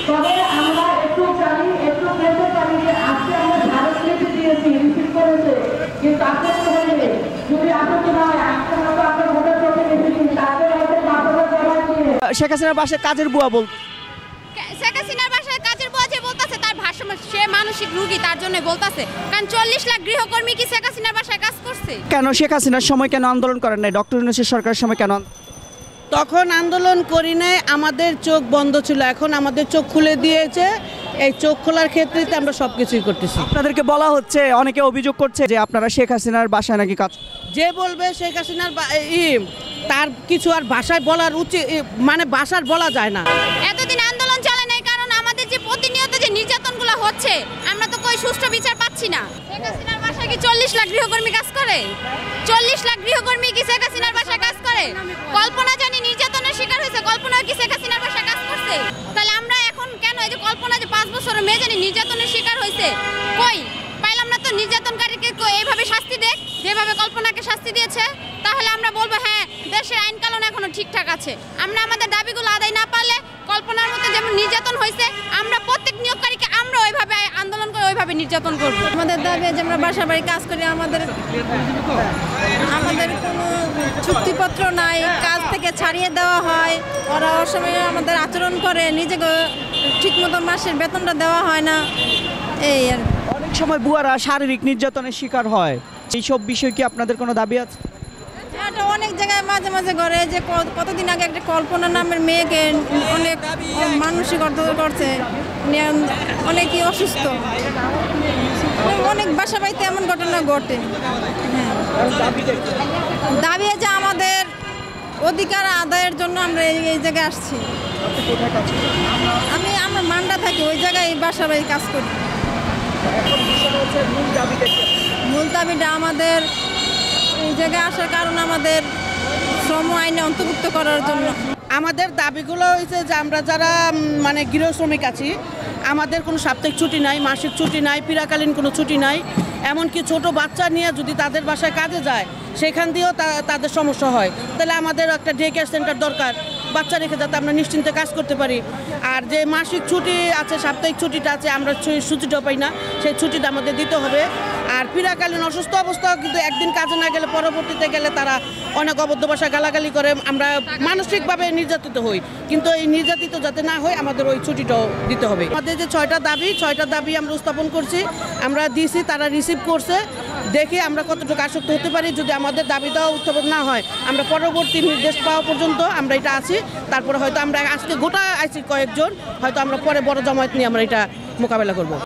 তবে আমরা একটু জানি, একটু বলতে পারি যে আজকে আমরা ভারত থেকে দিয়েছি, রিসিভ করেছে, কিন্তু আপত্তি হয়নি। যদি আপত্তি না হয়, আজকে হয়তো আমরা ভোটার চোখে এসেছি, তাদের হয়তো মাথাটা জমা দিয়ে শেখ হাসিনার বাসায় কাজের বুয়া বল শেখ হাসিনার বাসায় কাজের বুয়া যে বলতাছে তার ভাষণ, সে মানসিক রোগী, তার জন্য বলতাছে। কারণ 40 লাখ গৃহকর্মী কি শেখ হাসিনার বাসায় কাজ করছে? কেন শেখ হাসিনার সময় কেন আন্দোলন করেন নাই? ডক্টর ইউনূসের সরকারের সময় কেন? তখন আন্দোলন করি নাই, আমাদের চোখ বন্ধ ছিল, এখন আমাদের চোখ খুলে দিয়েছে। এই চোখ খোলার ক্ষেত্রে আমরা সব কিছুই করতেছি। আপনাদেরকে বলা হচ্ছে, অনেকে অভিযোগ করছে যে আপনারা শেখ হাসিনার বাসায় নাকি কাজ। যে বলবে শেখ হাসিনার তার কিছু আর ভাষায় বলার উচিত, মানে ভাষার বলা যায় না। এতদিন আন্দোলন চলে নাই কারণ আমাদের যে প্রতিনিয়ত যে নির্যাতনগুলো হচ্ছে, আমরা তো কই সুষ্ঠু বিচার পাচ্ছি না। শেখ হাসিনার বাসায় কি 40 লাখ গৃহকর্মী কাজ করে? 40 লাখ গৃহকর্মী কি শেখ হাসিনার বাসায় কাজ করে? কল্পনা জানি নির্যাতনের শিকার হয়েছে, কল্পনা কি শেখ হাসিনার বাসায় কাজ করছে? তাহলে আমরা এখন কেন এই যে কল্পনা যে 5 বছরের মেয়ে জানি নির্যাতনের শিকার হয়েছে, কই পাইলাম না তো। নির্যাতনকারীকে এইভাবে শাস্তি দেখ যেভাবে কল্পনাকে শাস্তি দিয়েছে, তাহলে আমরা বলবো হ্যাঁ দেশের আইন কানুন এখনো ঠিকঠাক আছে। আমরা আমাদের দাবিগুলো আদায় না পারলে কল্পনার মতো যেমন নির্যাতন হয়েছে, আমরা প্রত্যেক নিয়োগকারীকে আমরা ওইভাবে আন্দোলন করে ওইভাবে নির্যাতন করব। আমাদের দাবি যে আমরা বাসা বাড়ি কাজ করি, আমাদের কোনো চুক্তিপত্র নাই, কাজ থেকে ছাড়িয়ে দেওয়া হয়, ওরা অসময়ে আমাদের আচরণ করে, নিজেকে ঠিকমতো মাসের বেতনটা দেওয়া হয় না, এই আর কি। অনেক সময় বুয়ারা শারীরিক নির্যাতনের শিকার হয়, এইসব বিষয়ে কি আপনাদের কোনো দাবি আছে? এটা অনেক জায়গায় মাঝে মাঝে ঘরে যে কতদিন আগে একটা কল্পনা নামের মেয়েকে অনেক মানসিক অর্থ করছে, অনেকই অসুস্থ, অনেক বাসা বাড়িতে এমন ঘটনা ঘটে। হ্যাঁ, দাবি যে আমাদের অধিকার আদায়ের জন্য আমরা এই জায়গায় আসছি। আমরা মান্ডা থাকি, ওই জায়গায় বাসা বাড়ি কাজ করি। মূল দাবিটা আমাদের এই জায়গায় আসার কারণ আমাদের শ্রম আইনে অন্তর্ভুক্ত করার জন্য। আমাদের দাবিগুলো হয়েছে যে আমরা যারা মানে গৃহ শ্রমিক আছি, আমাদের কোনো সাপ্তাহিক ছুটি নাই, মাসিক ছুটি নাই, পীড়াকালীন কোনো ছুটি নাই। এমনকি ছোট বাচ্চা নিয়ে যদি তাদের বাসায় কাজে যায়, সেখান দিয়েও তাদের সমস্যা হয়। তাহলে আমাদের একটা ডে কেয়ার সেন্টার দরকার, বাচ্চা রেখে যাতে আমরা নিশ্চিন্তে কাজ করতে পারি। আর যে মাসিক ছুটি আছে, সাপ্তাহিক ছুটিটা আছে, আমরা সেই ছুটিটাও পাই না, সেই ছুটিটা আমাদের দিতে হবে। আর পীড়াকালীন অসুস্থ অবস্থাও কিন্তু একদিন কাজে না গেলে পরবর্তীতে গেলে তারা অনেক অবদ্ধ ভাষায় গালাগালি করে, আমরা মানসিকভাবে নির্যাতিত হই। কিন্তু এই নির্যাতিত যাতে না হয়, আমাদের ওই ছুটিটাও দিতে হবে। আমাদের যে 6টা দাবি আমরা উত্থাপন করছি, আমরা দিয়েছি, তারা রিসিভ করছে। দেখি আমরা কতটুকু আসক্ত হতে পারি। যদি আমাদের দাবিটাও উত্থাপন না হয়, আমরা পরবর্তী নির্দেশ পাওয়া পর্যন্ত আমরা এটা আছি। তারপরে হয়তো আমরা আজকে গোটা আছি কয়েকজন, হয়তো আমরা পরে বড় জমায়েত নিয়ে আমরা এটা মোকাবেলা করব।